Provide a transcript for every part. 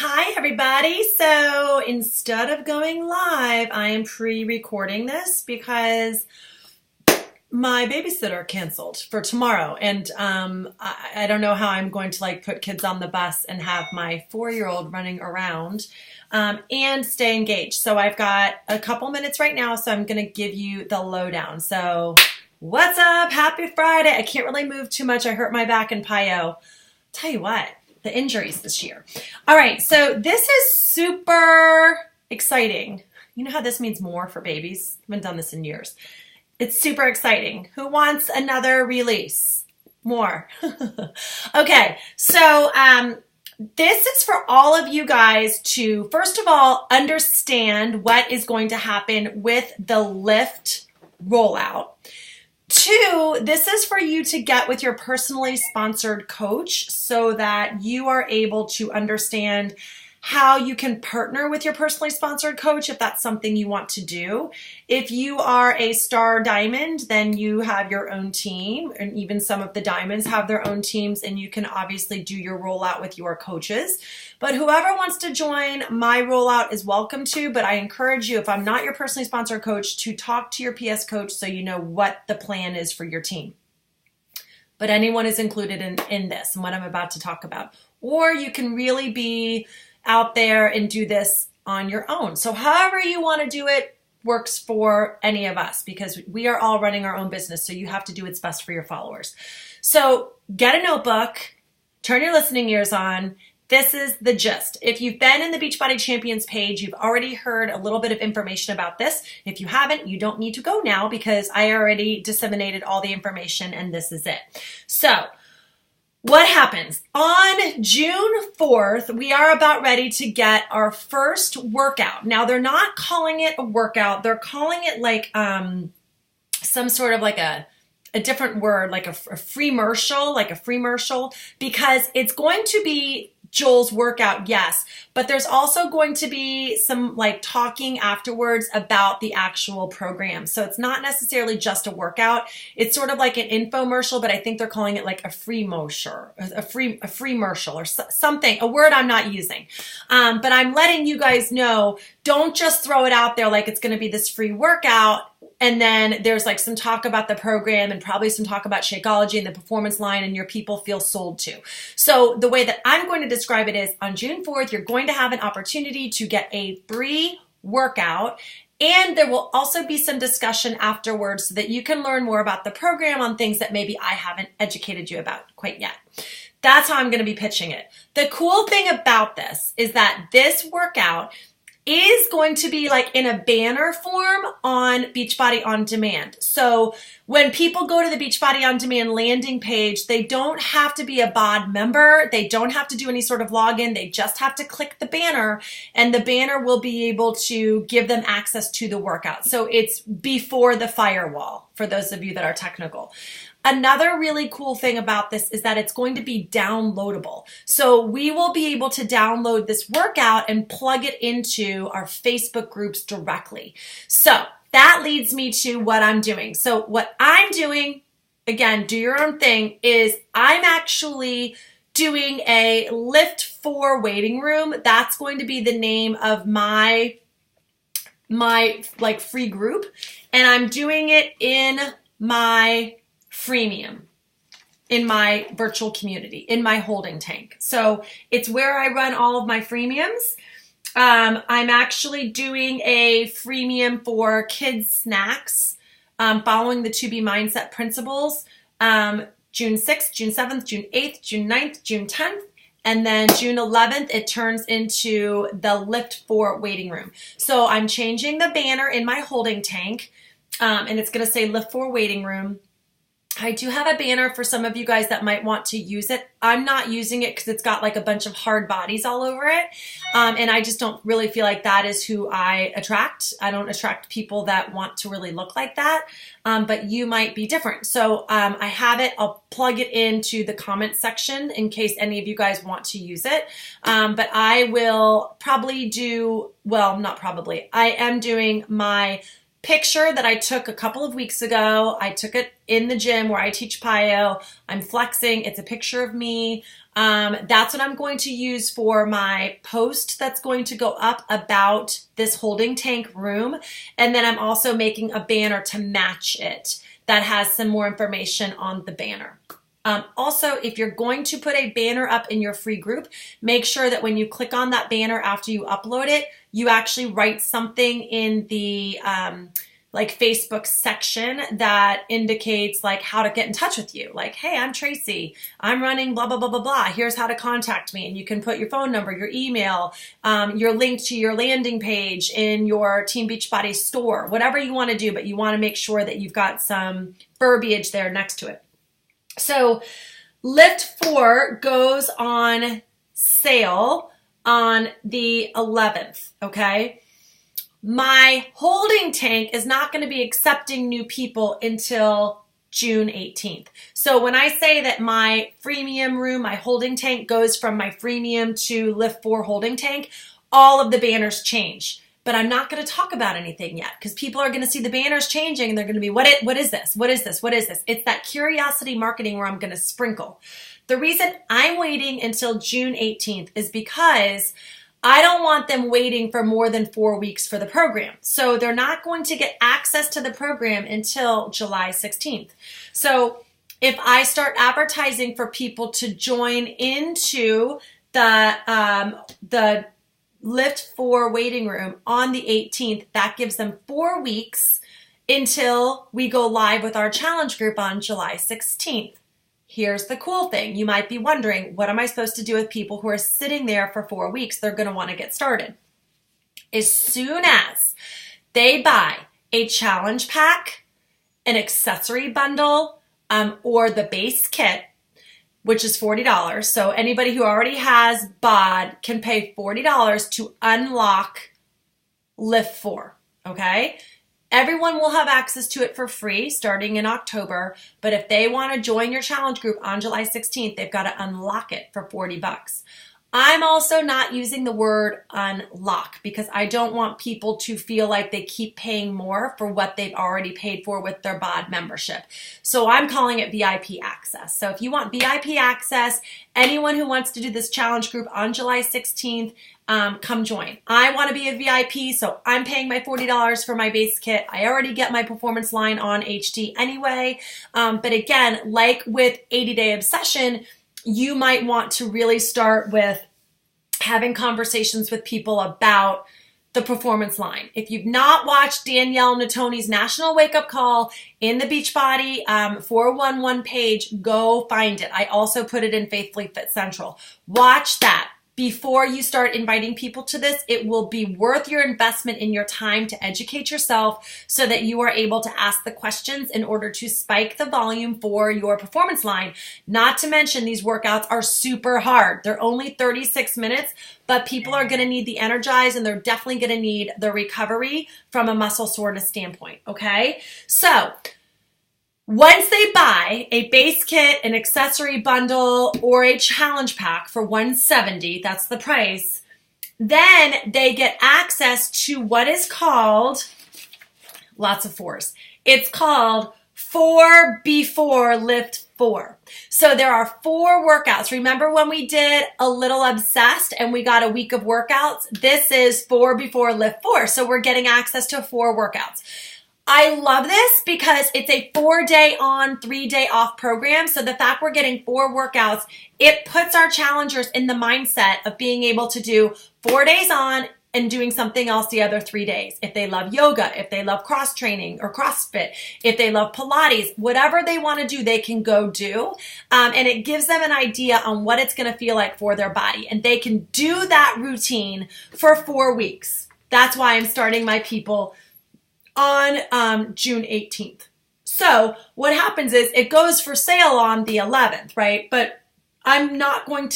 Hi, everybody. So instead of going live, I am pre-recording this because my babysitter canceled for tomorrow. And I don't know how I'm going to put kids on the bus and have my 4-year-old running around and stay engaged. So I've got a couple minutes right now, so I'm going to give you the lowdown. So what's up? Happy Friday. I can't really move too much. I hurt my back in Pio. Tell you what. The injuries this year. All right, so this is super exciting. You know how this means more for babies? I haven't done this in years. It's super exciting. Who wants another release? More. Okay, so this is for all of you guys to, first of all, understand what is going to happen with the LIIFT rollout. 2, this is for you to get with your personally sponsored coach so that you are able to understand how you can partner with your personally sponsored coach if that's something you want to do. If you are a star diamond, then you have your own team, and even some of the diamonds have their own teams, and you can obviously do your rollout with your coaches. But whoever wants to join my rollout is welcome to, but I encourage you, if I'm not your personally sponsored coach, to talk to your PS coach so you know what the plan is for your team. But anyone is included in this and what I'm about to talk about. Or you can really be out there and do this on your own. So however you want to do it works for any of us, because we are all running our own business. So you have to do what's best for your followers. So get a notebook, turn your listening ears on. This is the gist. If you've been in the Beachbody Champions page, you've already heard a little bit of information about this. If you haven't, you don't need to go now because I already disseminated all the information and this is it. So what happens? On June 4th, we are about ready to get our first workout. Now, they're not calling it a workout. They're calling it some sort of a different word, like a free-mercial, because it's going to be Joel's workout, yes, but there's also going to be some talking afterwards about the actual program. So it's not necessarily just a workout. It's sort of like an infomercial, but I think they're calling it a free mercial, or something, a word I'm not using. But I'm letting you guys know, don't just throw it out there like it's going to be this free workout. And then there's some talk about the program and probably some talk about Shakeology and the performance line, and your people feel sold to. So the way that I'm going to describe it is, on June 4th, you're going to have an opportunity to get a free workout. And there will also be some discussion afterwards so that you can learn more about the program on things that maybe I haven't educated you about quite yet. That's how I'm going to be pitching it. The cool thing about this is that this workout is going to be in a banner form on Beachbody On Demand. So when people go to the Beachbody On Demand landing page, they don't have to be a BOD member. They don't have to do any sort of login. They just have to click the banner, and the banner will be able to give them access to the workout. So it's before the firewall, for those of you that are technical. Another really cool thing about this is that it's going to be downloadable. So we will be able to download this workout and plug it into our Facebook groups directly. So that leads me to what I'm doing. So what I'm doing, again, do your own thing, is I'm actually doing a LIIFT 4 waiting room. That's going to be the name of my free group. And I'm doing it in my freemium, in my virtual community, in my holding tank. So it's where I run all of my freemiums. I'm actually doing a freemium for kids snacks, following the 2B mindset principles, June 6th, June 7th, June 8th, June 9th, June 10th. And then June 11th, it turns into the LIIFT 4 waiting room. So I'm changing the banner in my holding tank, and it's going to say LIIFT 4 waiting room. I do have a banner for some of you guys that might want to use it. I'm not using it because it's got a bunch of hard bodies all over it. And I just don't really feel like that is who I attract. I don't attract people that want to really look like that. But you might be different. So I have it. I'll plug it into the comment section in case any of you guys want to use it. But I will probably do, well, not probably. I am doing my picture that I took a couple of weeks ago. I took it in the gym where I teach Pio. I'm flexing. It's a picture of me. That's what I'm going to use for my post that's going to go up about this holding tank room. And then I'm also making a banner to match it that has some more information on the banner. Also, if you're going to put a banner up in your free group, make sure that when you click on that banner after you upload it, you actually write something in the like Facebook section that indicates like how to get in touch with you. Like, hey, I'm Tracy. I'm running blah, blah, blah, blah, blah. Here's how to contact me. And you can put your phone number, your email, your link to your landing page in your Team Beachbody store, whatever you want to do, but you want to make sure that you've got some verbiage there next to it. So LIIFT 4 goes on sale on the 11th, okay? My holding tank is not going to be accepting new people until June 18th. So when I say that my freemium room, my holding tank goes from my freemium to LIIFT 4 holding tank, all of the banners change. But I'm not going to talk about anything yet because people are going to see the banners changing and they're going to be, what is this? What is this? What is this? It's that curiosity marketing where I'm going to sprinkle. The reason I'm waiting until June 18th is because I don't want them waiting for more than 4 weeks for the program. So they're not going to get access to the program until July 16th. So if I start advertising for people to join into the LIIFT 4 waiting room on the 18th, that gives them 4 weeks until we go live with our challenge group on July 16th. Here's the cool thing. You might be wondering, what am I supposed to do with people who are sitting there for 4 weeks? They're going to want to get started. As soon as they buy a challenge pack, an accessory bundle, or the base kit, which is $40. So anybody who already has BOD can pay $40 to unlock LIIFT 4, okay? Everyone will have access to it for free starting in October, but if they want to join your challenge group on July 16th, they've got to unlock it for $40. I'm also not using the word unlock because I don't want people to feel like they keep paying more for what they've already paid for with their BOD membership. So I'm calling it VIP access. So if you want VIP access, anyone who wants to do this challenge group on July 16th, come join. I want to be a VIP, so I'm paying my $40 for my base kit. I already get my performance line on HD anyway. But again, like with 80-Day Obsession, you might want to really start with having conversations with people about the performance line. If you've not watched Danielle Natoni's National Wake Up Call in the Beachbody 411 page, go find it. I also put it in Faithfully Fit Central. Watch that. Before you start inviting people to this, it will be worth your investment in your time to educate yourself so that you are able to ask the questions in order to spike the volume for your performance line. Not to mention these workouts are super hard. They're only 36 minutes, but people are going to need the energize and they're definitely going to need the recovery from a muscle soreness standpoint, okay? So once they buy a base kit, an accessory bundle, or a challenge pack for $170, that's the price, then they get access to what is called, lots of fours, it's called 4 Before LIIFT 4. So there are 4 workouts. Remember when we did a little obsessed and we got a week of workouts? This is 4 Before LIIFT 4. So we're getting access to 4 workouts. I love this because it's a 4-day on, 3-day off program. So the fact we're getting 4 workouts, it puts our challengers in the mindset of being able to do 4 days on and doing something else the other 3 days. If they love yoga, if they love cross training or CrossFit, if they love Pilates, whatever they want to do, they can go do. And it gives them an idea on what it's going to feel like for their body. And they can do that routine for 4 weeks. That's why I'm starting my people on June 18th. So what happens is it goes for sale on the 11th, right? But that's when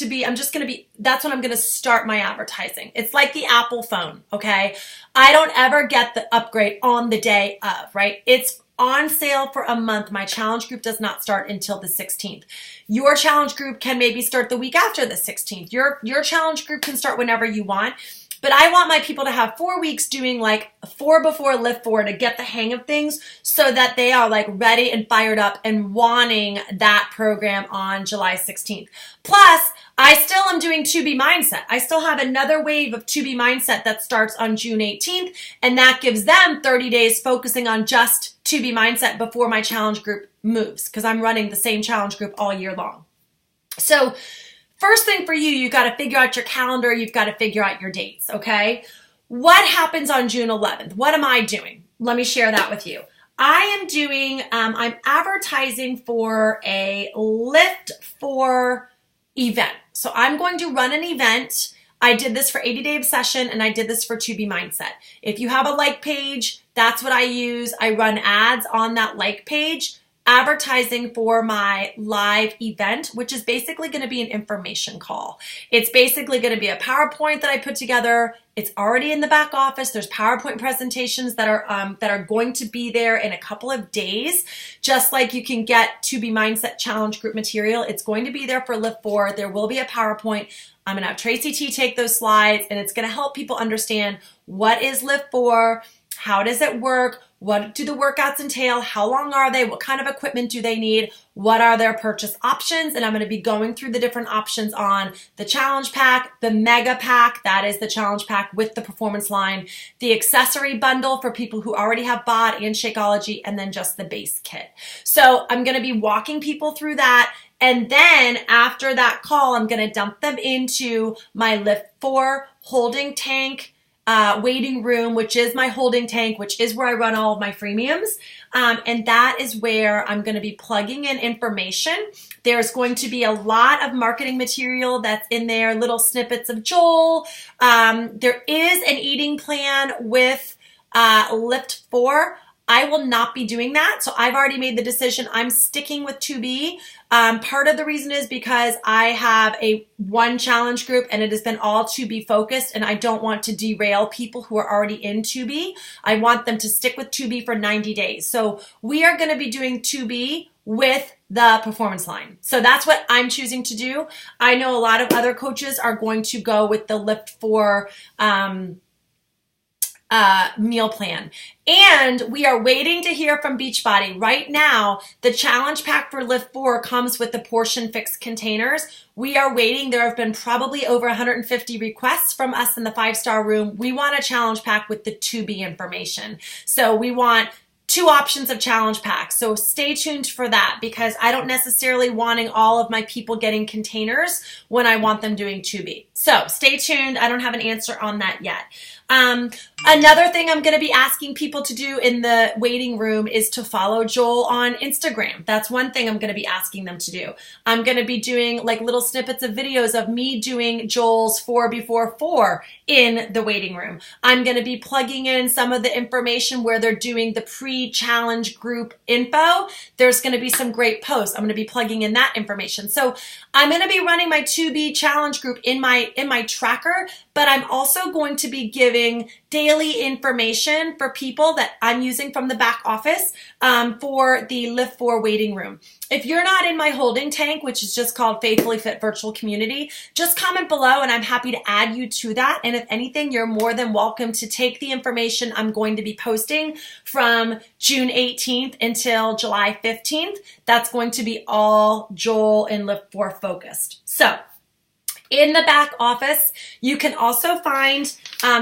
I'm going to start my advertising. It's like the Apple phone, okay? I don't ever get the upgrade on the day of, right? It's on sale for a month. My challenge group does not start until the 16th. Your challenge group can maybe start the week after the 16th. Your challenge group can start whenever you want. But I want my people to have 4 weeks doing like 4 before LIIFT 4 to get the hang of things so that they are like ready and fired up and wanting that program on July 16th. Plus, I still am doing To Be Mindset. I still have another wave of To Be Mindset that starts on June 18th, and that gives them 30 days focusing on just To Be Mindset before my challenge group moves, because I'm running the same challenge group all year long. So first thing for you, you've got to figure out your calendar. You've got to figure out your dates, okay? What happens on June 11th? What am I doing? Let me share that with you. I am doing, I'm advertising for a LIIFT 4 event. So I'm going to run an event. I did this for 80 Day Obsession and I did this for To Be Mindset. If you have a like page, that's what I use. I run ads on that like page, advertising for my live event, which is basically going to be an information call. It's basically going to be a PowerPoint that I put together. It's already in the back office. There's PowerPoint presentations that are going to be there in a couple of days. Just like you can get To Be Mindset Challenge Group material, it's going to be there for LIIFT 4. There will be a PowerPoint. I'm going to have Tracy T take those slides, and it's going to help people understand what is LIIFT 4, how does it work, what do the workouts entail, how long are they, what kind of equipment do they need, what are their purchase options, and I'm going to be going through the different options on the challenge pack, the mega pack, that is the challenge pack with the performance line, the accessory bundle for people who already have BOD and Shakeology, and then just the base kit. So I'm going to be walking people through that. And then after that call, I'm going to dump them into my LIIFT 4 holding tank waiting room, which is my holding tank, which is where I run all of my freemiums. And that is where I'm going to be plugging in information. There's going to be a lot of marketing material that's in there, little snippets of Joel. There is an eating plan with LIIFT 4. I will not be doing that. So I've already made the decision. I'm sticking with 2B. Part of the reason is because I have one challenge group and it has been all 2B focused, and I don't want to derail people who are already in 2B. I want them to stick with 2B for 90 days. So we are going to be doing 2B with the performance line. So that's what I'm choosing to do. I know a lot of other coaches are going to go with the LIIFT 4 meal plan. And we are waiting to hear from Beachbody. Right now, the challenge pack for LIIFT 4 comes with the portion fixed containers. We are waiting. There have been probably over 150 requests from us in the 5-star room. We want a challenge pack with the 2B information. So we want 2 options of challenge packs. So stay tuned for that, because I don't necessarily wanting all of my people getting containers when I want them doing 2B. So stay tuned. I don't have an answer on that yet. Another thing I'm going to be asking people to do in the waiting room is to follow Joel on Instagram. That's one thing I'm going to be asking them to do. I'm going to be doing like little snippets of videos of me doing Joel's 4 before 4 in the waiting room. I'm going to be plugging in some of the information where they're doing the pre-challenge group info. There's going to be some great posts. I'm going to be plugging in that information. So I'm going to be running my 2B challenge group in my tracker, but I'm also going to be giving daily information for people that I'm using from the back office for the LIIFT 4 waiting room. If you're not in my holding tank, which is just called Faithfully Fit Virtual Community, just comment below and I'm happy to add you to that. And if anything, you're more than welcome to take the information I'm going to be posting from June 18th until July 15th. That's going to be all Joel and LIIFT 4 focused. So in the back office, you can also find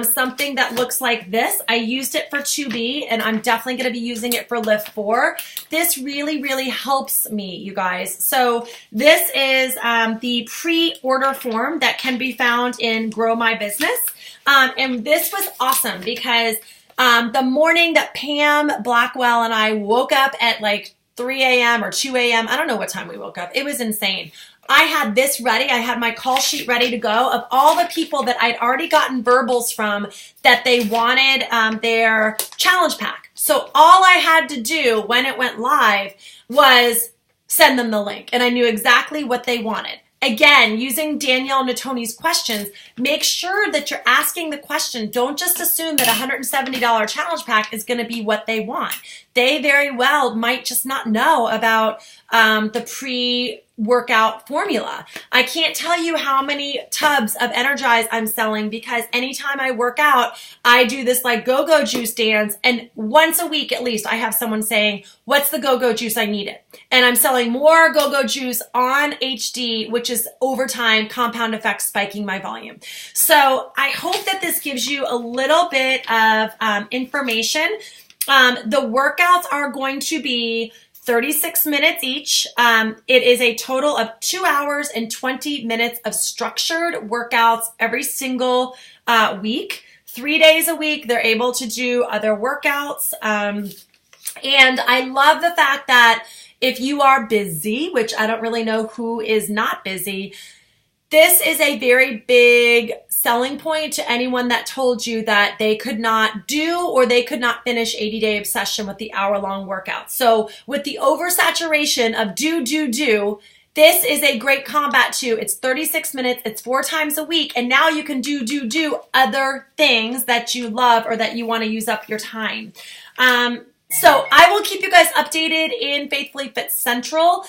something that looks like this. I used it for 2B, and I'm definitely going to be using it for LIIFT 4. This really, really helps me, you guys. So this is the pre-order form that can be found in Grow My Business. And this was awesome because the morning that Pam Blackwell and I woke up at like 3 a.m. or 2 a.m., I don't know what time we woke up. It was insane. I had this ready. I had my call sheet ready to go of all the people that I'd already gotten verbals from that they wanted their challenge pack. So all I had to do when it went live was send them the link, and I knew exactly what they wanted. Again, using Danielle Natoni's questions, make sure that you're asking the question. Don't just assume that a $170 challenge pack is going to be what they want. They very well might just not know about the workout formula. I can't tell you how many tubs of Energize I'm selling because anytime I work out, I do this like go-go juice dance, and once a week at least I have someone saying, what's the go-go juice? I need it. And I'm selling more go-go juice on HD, which is over time compound effect spiking my volume. So I hope that this gives you a little bit of information. The workouts are going to be 36 minutes each. It is a total of 2 hours and 20 minutes of structured workouts every single week. 3 days a week, they're able to do other workouts. And I love the fact that if you are busy, which I don't really know who is not busy, this is a very big selling point to anyone that told you that they could not do or they could not finish 80-day obsession with the hour-long workout. So with the oversaturation of do, this is a great combat too. It's 36 minutes, it's 4 times a week, and now you can do other things that you love or that you want to use up your time. So I will keep you guys updated in Faithfully Fit Central.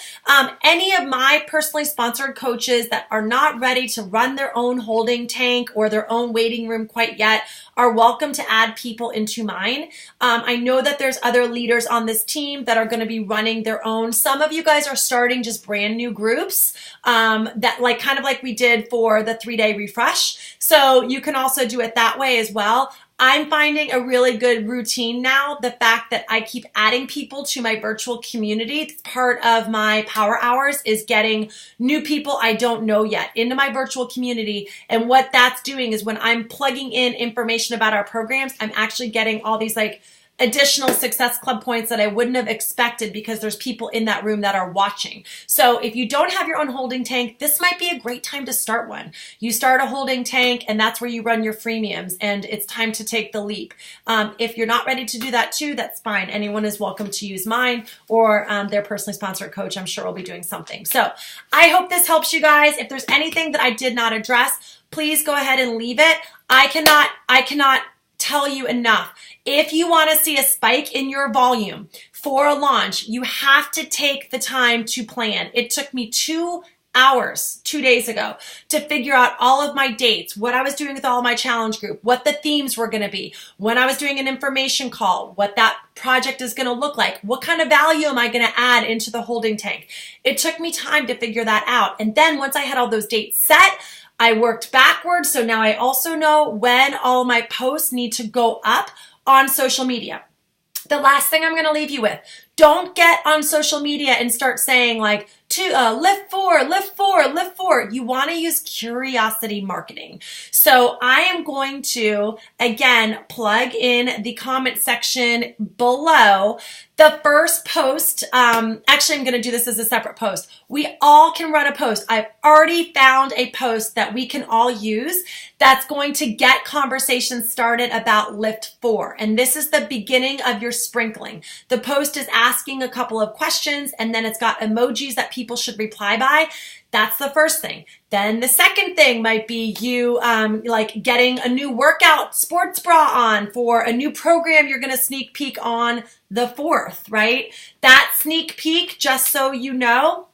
Any of my personally sponsored coaches that are not ready to run their own holding tank or their own waiting room quite yet are welcome to add people into mine. I know that there's other leaders on this team that are going to be running their own. Some of you guys are starting just brand new groups that like kind of like we did for the 3-day refresh. So you can also do it that way as well. I'm finding a really good routine now. The fact that I keep adding people to my virtual community, part of my power hours is getting new people I don't know yet into my virtual community. And what that's doing is when I'm plugging in information about our programs, I'm actually getting all these like additional Success Club points that I wouldn't have expected because there's people in that room that are watching. So if you don't have your own holding tank, this might be a great time to start one. You start a holding tank and that's where you run your freemiums, and it's time to take the leap. If you're not ready to do that too, that's fine. Anyone is welcome to use mine or their personally sponsored coach. I'm sure will be doing something. So I hope this helps you guys. If there's anything that I did not address, please go ahead and leave it. I cannot tell you enough. If you want to see a spike in your volume for a launch, you have to take the time to plan. It took me 2 hours 2 days ago to figure out all of my dates, what I was doing with all of my challenge group, what the themes were going to be, when I was doing an information call, what that project is going to look like, what kind of value am I going to add into the holding tank. It took me time to figure that out. And then once I had all those dates set, I worked backwards. So now I also know when all my posts need to go up on social media. The last thing I'm going to leave you with, don't get on social media and start saying like, lift 4, lift 4, lift 4. You want to use curiosity marketing. So I am going to, again, plug in the comment section below. The first post, actually I'm going to do this as a separate post. We all can run a post. I've already found a post that we can all use that's going to get conversations started about LIIFT 4. And this is the beginning of your sprinkling. The post is asking a couple of questions and then it's got emojis that people should reply by. That's the first thing. Then the second thing might be you like getting a new workout sports bra on for a new program you're going to sneak peek on the 4th, right? That sneak peek, just so you know,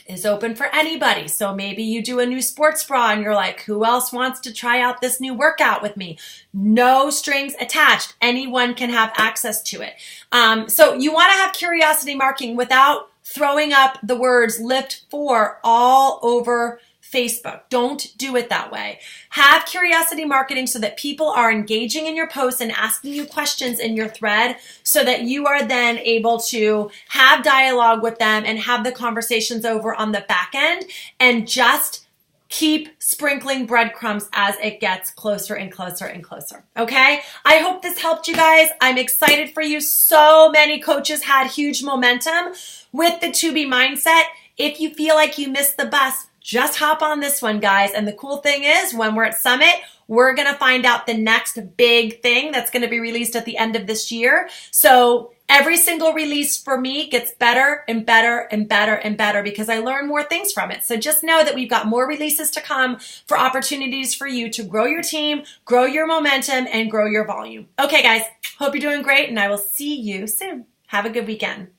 is open for anybody. So maybe you do a new sports bra and you're like, who else wants to try out this new workout with me? No strings attached. Anyone can have access to it. So you want to have curiosity marketing without throwing up the words LIIFT 4 all over Facebook. Don't do it that way. Have curiosity marketing so that people are engaging in your posts and asking you questions in your thread so that you are then able to have dialogue with them and have the conversations over on the back end and just keep sprinkling breadcrumbs as it gets closer and closer and closer. Okay? I hope this helped you guys. I'm excited for you. So many coaches had huge momentum with the to be mindset. If you feel like you missed the bus, just hop on this one, guys. And the cool thing is when we're at Summit, we're going to find out the next big thing that's going to be released at the end of this year. So every single release for me gets better and better and better and better because I learn more things from it. So just know that we've got more releases to come for opportunities for you to grow your team, grow your momentum, and grow your volume. Okay, guys, hope you're doing great, and I will see you soon. Have a good weekend.